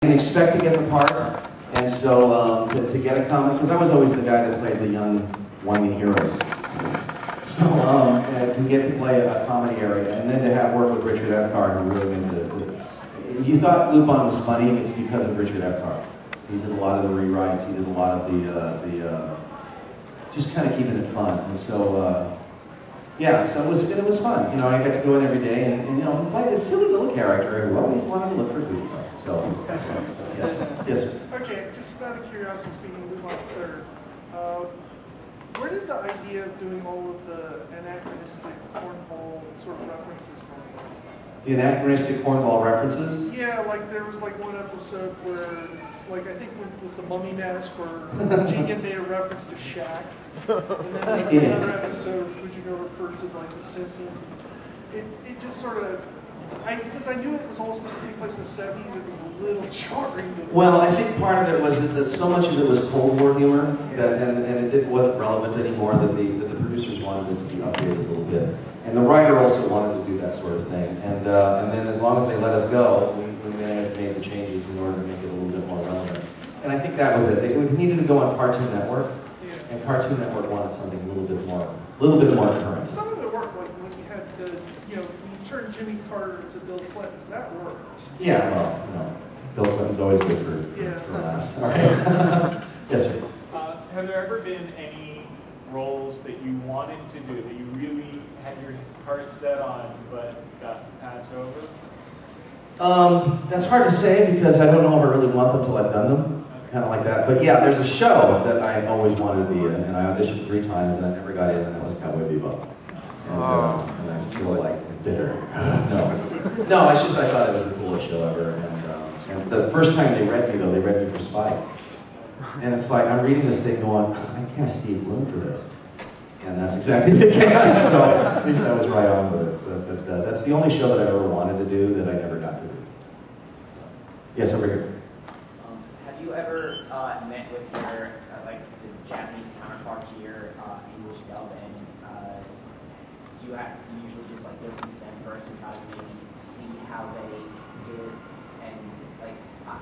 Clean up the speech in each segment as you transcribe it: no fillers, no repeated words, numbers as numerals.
didn't expect to get the part, and so to get a comic, because I was always the guy that played the young, whiny heroes. So to get to play a comedy area, and then to have work with Richard Epcar, who really made the you thought Lupin was funny, it's because of Richard Epcar. He did a lot of the rewrites, he did a lot of the just kind of keeping it fun, and so yeah, so it was fun. You know, I got to go in every day and you know, play this silly little character who always wanted to look for food. So it was kind of fun. So, yes, sir. Okay, just out of curiosity, speaking of Lupin III, where did the idea of doing all of the anachronistic cornball sort of references come from? The anachronistic cornball references? Yeah, like there was like one episode where it's like, I think with the mummy mask where Jigen made a reference to Shaq. And then like another episode, Fujiko referred to like The Simpsons. It just sort of, since I knew it was all supposed to take place in the 70s, it was a little jarring to me. Well, I think part of it was that so much of it was Cold War humor, that, and it wasn't relevant anymore, that the producers wanted it to be updated a little bit. And the writer also wanted to do that sort of thing. And then as long as they let us go, we made the changes in order to make it a little bit more relevant. And I think that was it. We needed to go on Cartoon Network, and Cartoon Network wanted something a little bit more current. Some of it worked, like when you had the, you know, when you turned Jimmy Carter to Bill Clinton, that worked. Yeah, well, you know, Bill Clinton's always good for laughs. All right. Yes, sir. Have there ever been any roles that you wanted to do that you really had your heart set on but got passed over? That's hard to say because I don't know if I really want them till I've done them. Kind of like that. But yeah, there's a show that I always wanted to be in, and I auditioned 3 times and I never got in, and that was Cowboy Bebop. And I'm still like bitter. No, it's just I thought it was the coolest show ever. And the first time they read me though, they read me for Spike. And it's like, I'm reading this thing going, I cast Steve Bloom for this. And that's exactly the cast, so at least I was right on with it. So, but that's the only show that I ever wanted to do that I never got to do. So, yes, over here. Have you ever met with your, like, the Japanese counterpart to your English dub, and do you usually just, like, listen to them first and try to maybe see how they did? And, like,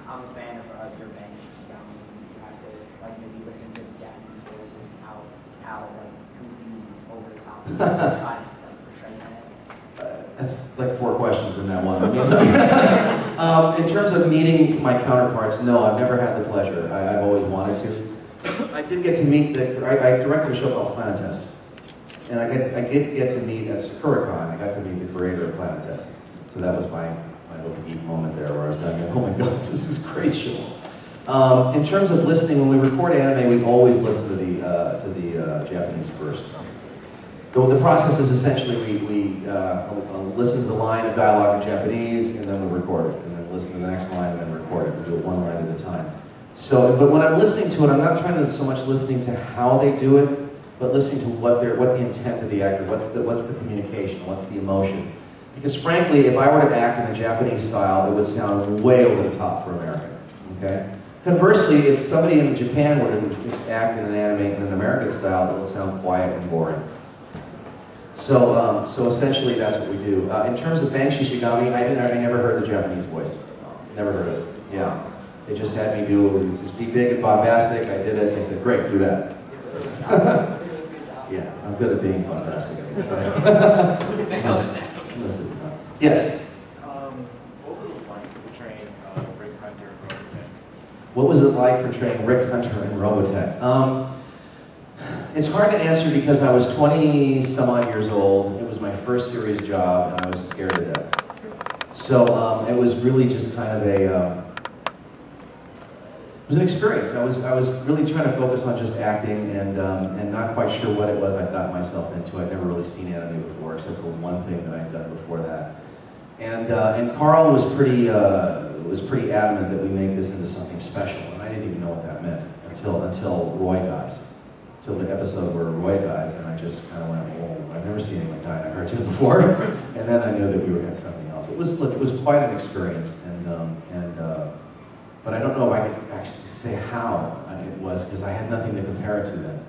I'm a fan of your band, Shishigami. You have to, like, maybe listen to the Japanese voice and how like, goofy, over the top, try to, like, portray that. That's like 4 questions in that one. In terms of meeting my counterparts, no, I've never had the pleasure. I've always wanted to. I did get to meet I directed a show called Planetest. And I get to meet at SakuraCon, I got to meet the creator of Planetest. So that was my little geek moment there where I was going, oh my god, this is a great show. In terms of listening, when we record anime, we always listen to the Japanese first. The process is essentially we listen to the line of dialogue in Japanese, and then we record it, and then listen to the next line, and then record it. We do it 1 line at a time. So, but when I'm listening to it, I'm not trying to so much listening to how they do it, but listening to what the intent of the actor, what's the communication, what's the emotion. Because frankly, if I were to act in a Japanese style, it would sound way over the top for American. Okay. Conversely, if somebody in Japan were to act in an anime in an American style, it would sound quiet and boring. So, so essentially, that's what we do. In terms of Banshee Shigami, I never heard the Japanese voice. Never heard it. Yeah, they just had me do just be big and bombastic. I did it. They said, "Great, do that." Yeah, I'm good at being bombastic. Listen. Yes. What was it like portraying Rick Hunter in Robotech? What was it like portraying Rick Hunter in Robotech? It's hard to answer because I was 20-some-odd years old. It was my first serious job, and I was scared to death. So it was really just kind of it was an experience. I was really trying to focus on just acting and not quite sure what it was I got myself into. I'd never really seen anime before, except for one thing that I'd done before that. And Carl was pretty adamant that we make this into something special, and I didn't even know what that meant until Roy dies. Till the episode where Roy dies, and I just kind of went, "Oh, I've never seen anyone die in a cartoon before." And then I knew that we were at something else. It was quite an experience, but I don't know if I could actually say how it was because I had nothing to compare it to then.